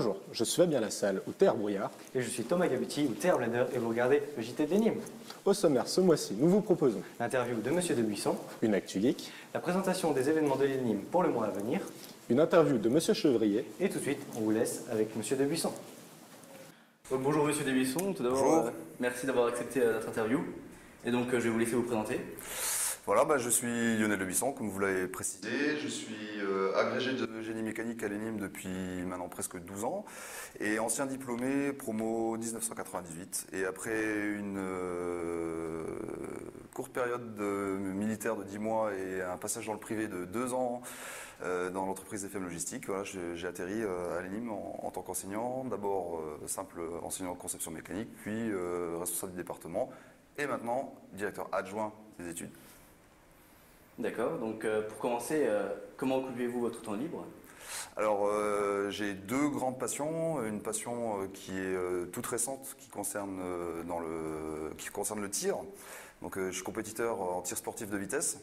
Bonjour, je suis Fabien Lassalle, ou Terre Brouillard. Et je suis Thomas Gabuti, ou Terre Blender, et vous regardez le JT de l'Énigme. Au sommaire, ce mois-ci, nous vous proposons L'interview de Monsieur de Buisson, une actu geek, la présentation des événements de l'Énigme pour le mois à venir, une interview de Monsieur Chevrier, et tout de suite, on vous laisse avec Monsieur de Buisson. Bonjour Monsieur Desbuissons, tout d'abord merci d'avoir accepté notre interview. Et donc je vais vous laisser vous présenter. Voilà, je suis Lionel Debuisson, comme vous l'avez précisé. Je suis agrégé de génie mécanique à l'Énigme depuis maintenant presque 12 ans et ancien diplômé promo 1998. Et après une courte période militaire de 10 mois et un passage dans le privé de 2 ans dans l'entreprise FM Logistique, voilà, j'ai atterri à l'Énigme en tant qu'enseignant. D'abord simple enseignant de conception mécanique, puis responsable du département et maintenant directeur adjoint des études. D'accord, donc pour commencer, comment occupez-vous votre temps libre? Alors j'ai deux grandes passions, une passion qui est toute récente, qui concerne le tir. Donc je suis compétiteur en tir sportif de vitesse.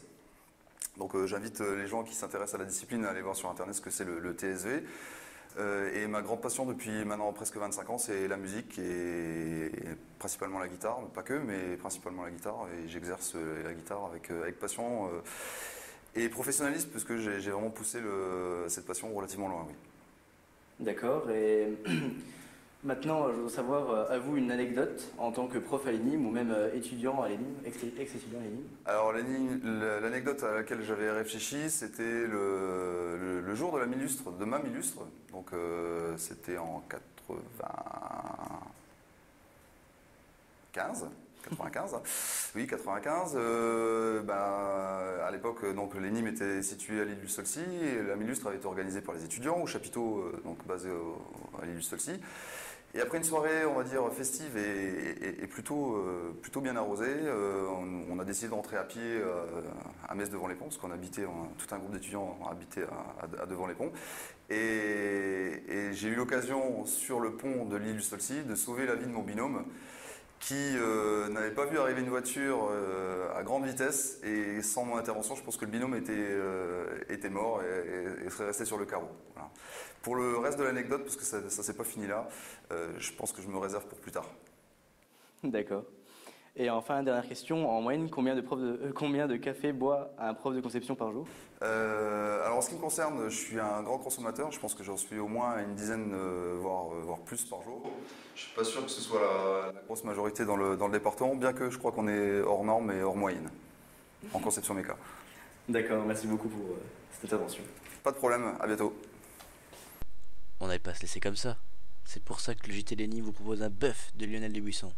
Donc j'invite les gens qui s'intéressent à la discipline à aller voir sur internet ce que c'est le TSV. Et ma grande passion depuis maintenant presque 25 ans, c'est la musique et principalement la guitare, pas que, mais principalement la guitare. Et j'exerce la guitare avec passion et professionnalisme, puisque j'ai vraiment poussé cette passion relativement loin. Oui. D'accord, et maintenant je veux savoir, à vous une anecdote en tant que prof à l'Énigme ou même étudiant à l'Énigme, ex-étudiant à l'Énime? Alors l'anecdote à laquelle j'avais réfléchi, c'était le jour de ma mi-lustre, donc c'était en 95. Oui, 95. À l'époque, l'Énigme était située à l'île du Saulcy et la mi-lustre avait été organisée par les étudiants au chapiteau basé à l'île du Saulcy. Et après une soirée, on va dire, festive et plutôt bien arrosée, on a décidé d'entrer à pied à Metz-Devant-les-Ponts, parce qu'on habitait, tout un groupe d'étudiants habitait à Devant-les-Ponts. Et j'ai eu l'occasion, sur le pont de l'île du Saulcy, de sauver la vie de mon binôme, qui n'avait pas vu arriver une voiture à grande vitesse, et sans mon intervention, je pense que le binôme était mort et serait resté sur le carreau. Voilà. Pour le reste de l'anecdote, parce que ça ne s'est pas fini là, je pense que je me réserve pour plus tard. D'accord. Et enfin, dernière question, en moyenne, combien de café boit un prof de conception par jour? Alors en ce qui me concerne, je suis un grand consommateur, je pense que j'en suis au moins une dizaine, voire plus par jour. Je ne suis pas sûr que ce soit la grosse majorité dans le département, bien que je crois qu'on est hors norme et hors moyenne en conception méca. D'accord, merci beaucoup pour cette intervention. Pas de problème, à bientôt. On n'allait pas se laisser comme ça. C'est pour ça que le JT Léni vous propose un bœuf de Lionel Debuisson.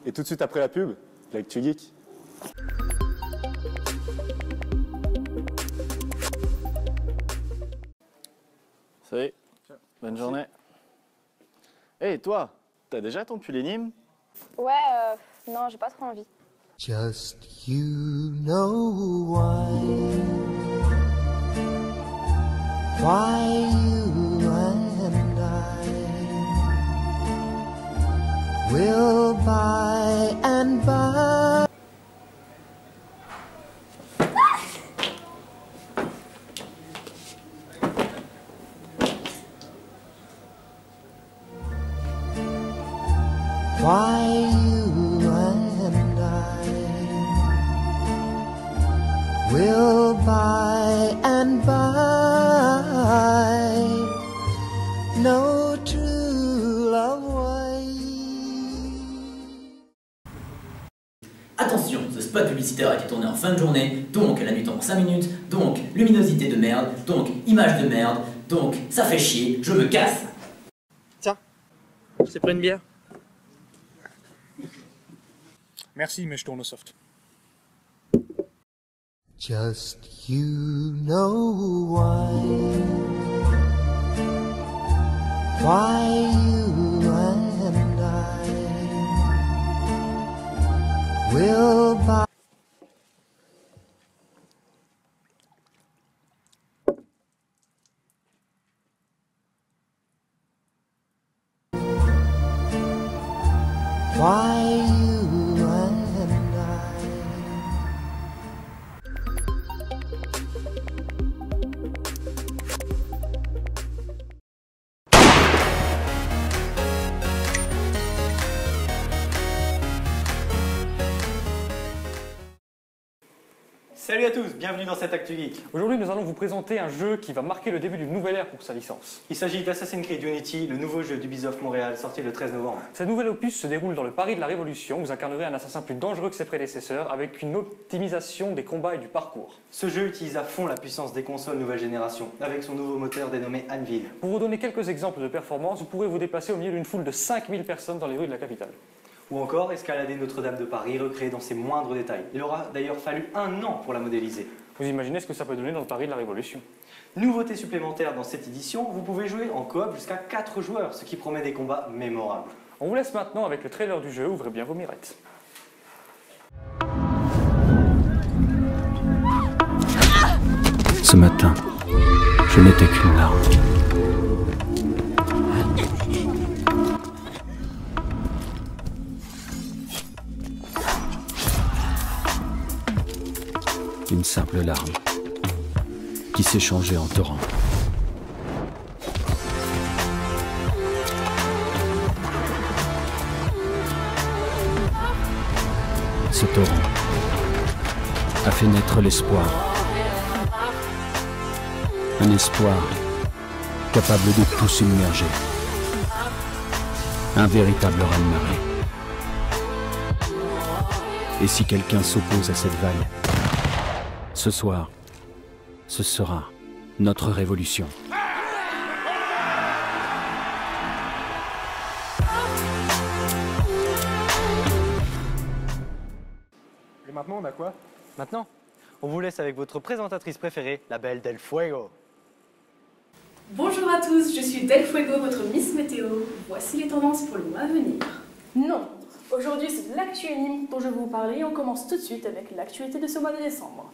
Et tout de suite après la pub, l'actu geek. Salut, bonne journée. Hey, toi, t'as déjà ton pull Énigme? Ouais, non, j'ai pas trop envie. Just you know why Why you and I will by and by. Why you and I will by and by no true love way. Attention, ce spot publicitaire a été tourné en fin de journée, donc la nuit tombe en 5 minutes, donc luminosité de merde, donc image de merde, donc ça fait chier, je me casse. Tiens, je t'ai pris une bière. Merci, mais je tourne au soft. Just you know why you and I will buy. Why you and I. Salut à tous, bienvenue dans cette Actu Geek. Aujourd'hui, nous allons vous présenter un jeu qui va marquer le début d'une nouvelle ère pour sa licence. Il s'agit d'Assassin's Creed Unity, le nouveau jeu d'Ubisoft Montréal, sorti le 13 novembre. Cette nouvelle opus se déroule dans le Paris de la Révolution. Vous incarnerez un assassin plus dangereux que ses prédécesseurs, avec une optimisation des combats et du parcours. Ce jeu utilise à fond la puissance des consoles nouvelle génération, avec son nouveau moteur dénommé Anvil. Pour vous donner quelques exemples de performance, vous pourrez vous déplacer au milieu d'une foule de 5000 personnes dans les rues de la capitale. Ou encore escalader Notre-Dame de Paris, recréée dans ses moindres détails. Il aura d'ailleurs fallu 1 an pour la modéliser. Vous imaginez ce que ça peut donner dans le Paris de la Révolution. Nouveauté supplémentaire dans cette édition, vous pouvez jouer en coop jusqu'à 4 joueurs, ce qui promet des combats mémorables. On vous laisse maintenant avec le trailer du jeu, ouvrez bien vos mirettes. Ce matin, je n'étais qu'une larme. Une simple larme qui s'est changée en torrent. Ce torrent a fait naître l'espoir. Un espoir capable de tout submerger. Un véritable raz-de-marée. Et si quelqu'un s'oppose à cette vague, ce soir, ce sera notre révolution. Et maintenant, on a quoi? Maintenant, on vous laisse avec votre présentatrice préférée, la belle Del Fuego. Bonjour à tous, je suis Del Fuego, votre Miss Météo. Voici les tendances pour le mois à venir. Non, aujourd'hui c'est de l'actu anime dont je vais vous parler et on commence tout de suite avec l'actualité de ce mois de décembre.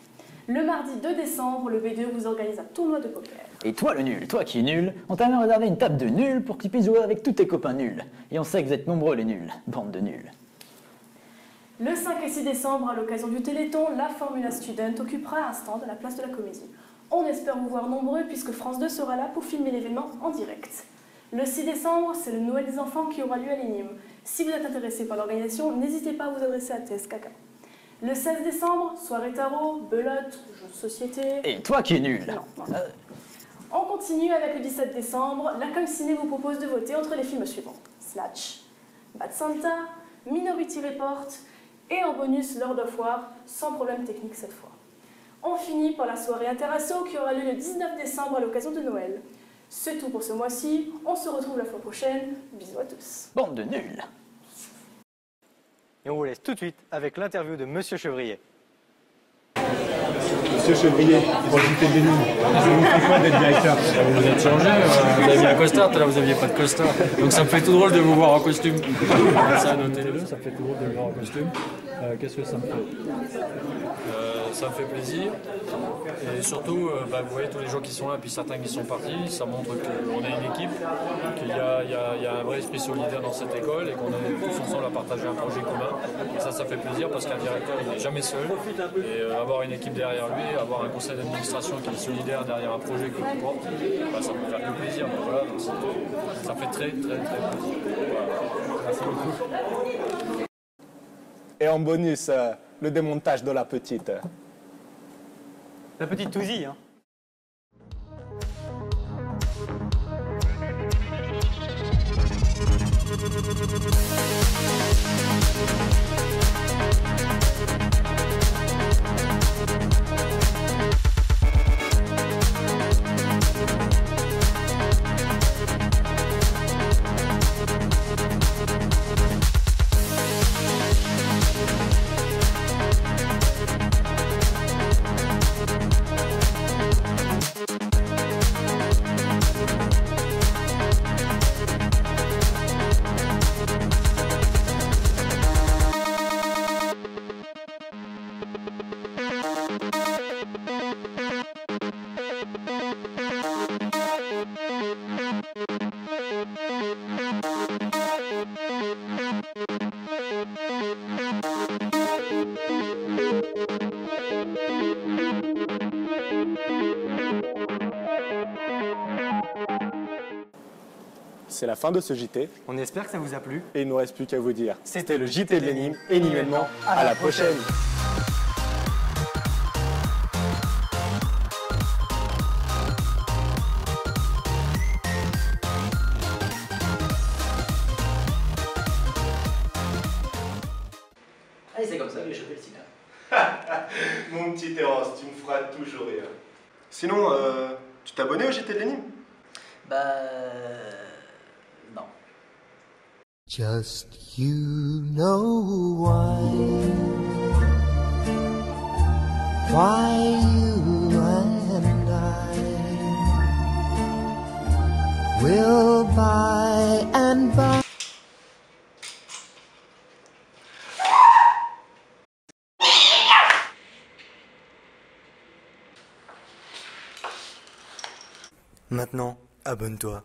Le mardi 2 décembre, le B2 vous organise un tournoi de poker. Et toi le nul, toi qui es nul, on t'a même réservé une table de nuls pour que tu puisses jouer avec tous tes copains nuls. Et on sait que vous êtes nombreux les nuls, bande de nuls. Le 5 et 6 décembre, à l'occasion du Téléthon, la Formula Student occupera un stand à la place de la Comédie. On espère vous voir nombreux puisque France 2 sera là pour filmer l'événement en direct. Le 6 décembre, c'est le Noël des enfants qui aura lieu à l'Énime. Si vous êtes intéressé par l'organisation, n'hésitez pas à vous adresser à TSKK. Le 16 décembre, soirée tarot, belote, jeux de société... Et toi qui es nul. Non. On continue avec le 17 décembre. La Com Ciné vous propose de voter entre les films suivants. Snatch, Bad Santa, Minority Report et en bonus Lord of War, sans problème technique cette fois. On finit par la soirée Interasso qui aura lieu le 19 décembre à l'occasion de Noël. C'est tout pour ce mois-ci. On se retrouve la fois prochaine. Bisous à tous. Bande de nuls. Et on vous laisse tout de suite avec l'interview de Monsieur Chevrier. Monsieur Chevrier, pour JT Denis, je vous fais quoi d'être directeur? Vous êtes changé, vous avez mis un costard, tout à l'heure vous n'aviez pas de costard. Donc ça me fait tout drôle de vous voir en costume. Ça a noté les deux, ça me fait tout drôle de vous voir en costume. Qu'est-ce que ça me fait? Ça me fait plaisir. Et surtout, vous voyez tous les gens qui sont là, puis certains qui sont partis, ça montre qu'on est une équipe, qu'il y a un vrai esprit solidaire dans cette école et qu'on est tous ensemble à partager un projet commun. Et ça fait plaisir parce qu'un directeur, il n'est jamais seul. Et avoir une équipe derrière lui, avoir un conseil d'administration qui est solidaire derrière un projet qu'il porte, ça peut faire que plaisir. Donc voilà, donc ça fait très plaisir. Merci beaucoup. Et en bonus, le démontage de la petite. La petite Touzy, hein. C'est la fin de ce JT. On espère que ça vous a plu. Et il ne nous reste plus qu'à vous dire. C'était le JT de l'énigme. Et nullement, à la prochaine. Allez, c'est comme ça, j'ai chopé le sida. Mon petit Terence, tu me feras toujours rire. Sinon, tu t'es abonné au JT de l'énigme? Non. Just you know why you and I will by and by. Maintenant, abonne-toi.